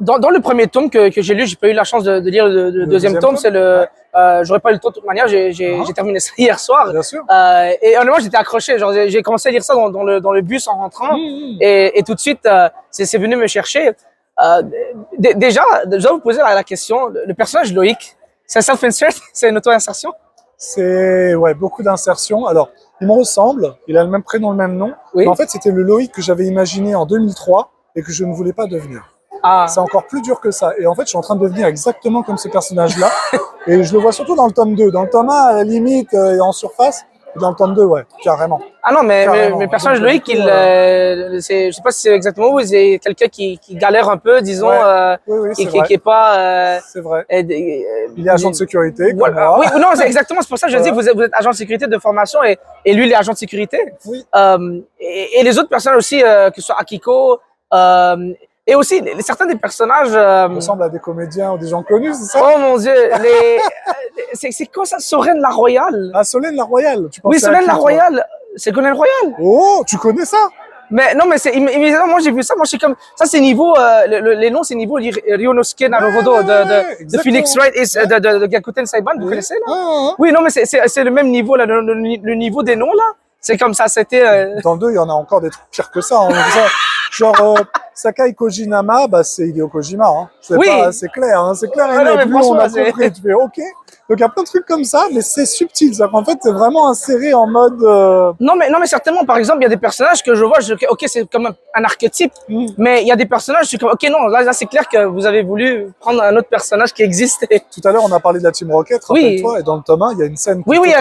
Dans le premier tome que j'ai lu, j'ai pas eu la chance de lire le deuxième tome. C'est le, j'aurais pas eu le temps de toute manière. J'ai terminé ça hier soir. Bien sûr. Et honnêtement, j'étais accroché. Genre, j'ai commencé à lire ça dans le bus en rentrant, et tout de suite, c'est venu me chercher. Déjà, je dois vous poser la question. Le personnage Loïc, c'est un self-insert, c'est une auto-insertion? C'est beaucoup d'insertions. Alors, il me ressemble, il a le même prénom, le même nom. Oui. Mais en fait, c'était le Loïc que j'avais imaginé en 2003 et que je ne voulais pas devenir. Ah. C'est encore plus dur que ça. Et en fait, je suis en train de devenir exactement comme ce personnage-là. Et je le vois surtout dans le tome 2. Dans le tome 1, à la limite, en surface. Et dans le tome 2, ouais, carrément. Ah non, mais le personnage Donc, Loïc, je sais pas si c'est exactement où, c'est quelqu'un qui galère un peu, disons, Ouais. Oui, c'est vrai. qui est pas... C'est vrai. Il est agent de sécurité, comme voilà. moi. Oui, non, c'est exactement, c'est pour ça que je dis, vous êtes agent de sécurité de formation, et lui, il est agent de sécurité. Oui. Et les autres personnages aussi, que ce soit Akiko, et aussi certains des personnages... Il ressemble à des comédiens ou des gens connus, c'est ça? Oh mon Dieu, c'est quoi ça, Solène la Royale? Ah, Solène la Royale, tu penses? Oui, Solène la Royale, c'est Colonel Royal. Oh, tu connais ça? Mais non, mais c'est immédiatement, moi j'ai vu ça, moi je suis comme ça, c'est niveau les noms, c'est niveau Ryonosuke Naruhodo de Phoenix Wright et de Gyakuten Saiban, vous connaissez là? Oui, non, mais c'est le même niveau là, le niveau des noms là, c'est comme ça, c'était Dans le 2, il y en a encore des trucs pires que ça. Hein. Genre Sakai Kojinama, bah c'est Hideo Kojima. Hein. Oui. C'est clair, hein. C'est clair. Ah non, mais on a franchement, compris. Tu fais OK. Donc il y a plein de trucs comme ça, mais c'est subtil. C'est-à-dire qu'en fait, c'est vraiment inséré en mode. Non, mais certainement, par exemple, il y a des personnages que je vois, ok, c'est comme un archétype, mais il y a des personnages, je suis comme, ok, non, là c'est clair que vous avez voulu prendre un autre personnage qui existait. Tout à l'heure, on a parlé de la Team Rocket, rappelle-toi, et dans le tome 1, il y a une scène. Oui,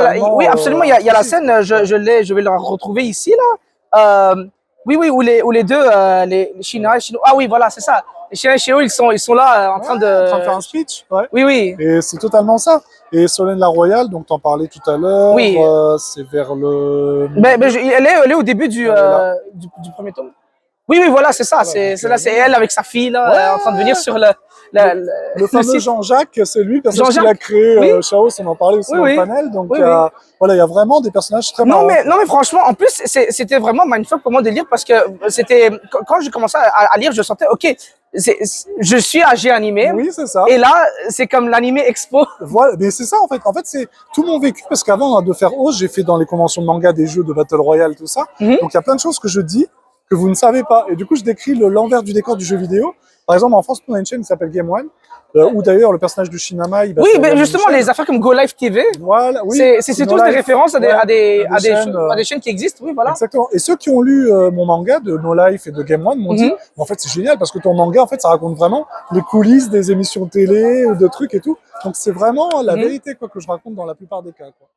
absolument, il y a la scène, je vais la retrouver ici, là. Oui, où les deux, les Shina et Shino. Ah oui, voilà, c'est ça. Les Shina et Shino, ils sont là en train de faire un speech. Ouais. Oui. Et c'est totalement ça. Et Solène la Royale, donc t'en parlais tout à l'heure. Oui. C'est vers le. Mais elle est au début du premier tome. Oui, voilà, c'est ça. Voilà, c'est elle avec sa fille là, en train de venir sur le fameux Jean-Jacques, c'est lui, parce qu'il a créé Chaos, on en parlait aussi dans le panel. Donc voilà, il y a vraiment des personnages très marrants. Non, mais franchement, en plus, c'était vraiment mindfuck pour moi de lire, parce que quand j'ai commencé à lire, je sentais, ok, je suis âgé animé. Oui, c'est ça. Et là, c'est comme l'animé expo. Voilà, mais c'est ça en fait. En fait, c'est tout mon vécu, parce qu'avant de faire Oz, j'ai fait dans les conventions de manga des jeux de Battle Royale, tout ça. Donc il y a plein de choses que je dis que vous ne savez pas. Et du coup, je décris l'envers du décor du jeu vidéo. Par exemple, en France, on a une chaîne qui s'appelle Game One, où d'ailleurs le personnage de Shinama, il va. Oui, mais justement, les affaires comme Go Live TV, voilà, oui, c'est tous des références à des chaînes qui existent, oui, voilà. Exactement. Et ceux qui ont lu mon manga de No Life et de Game One m'ont dit, en fait, c'est génial parce que ton manga, en fait, ça raconte vraiment les coulisses des émissions télé ou de trucs et tout. Donc, c'est vraiment la vérité, quoi, que je raconte dans la plupart des cas, quoi.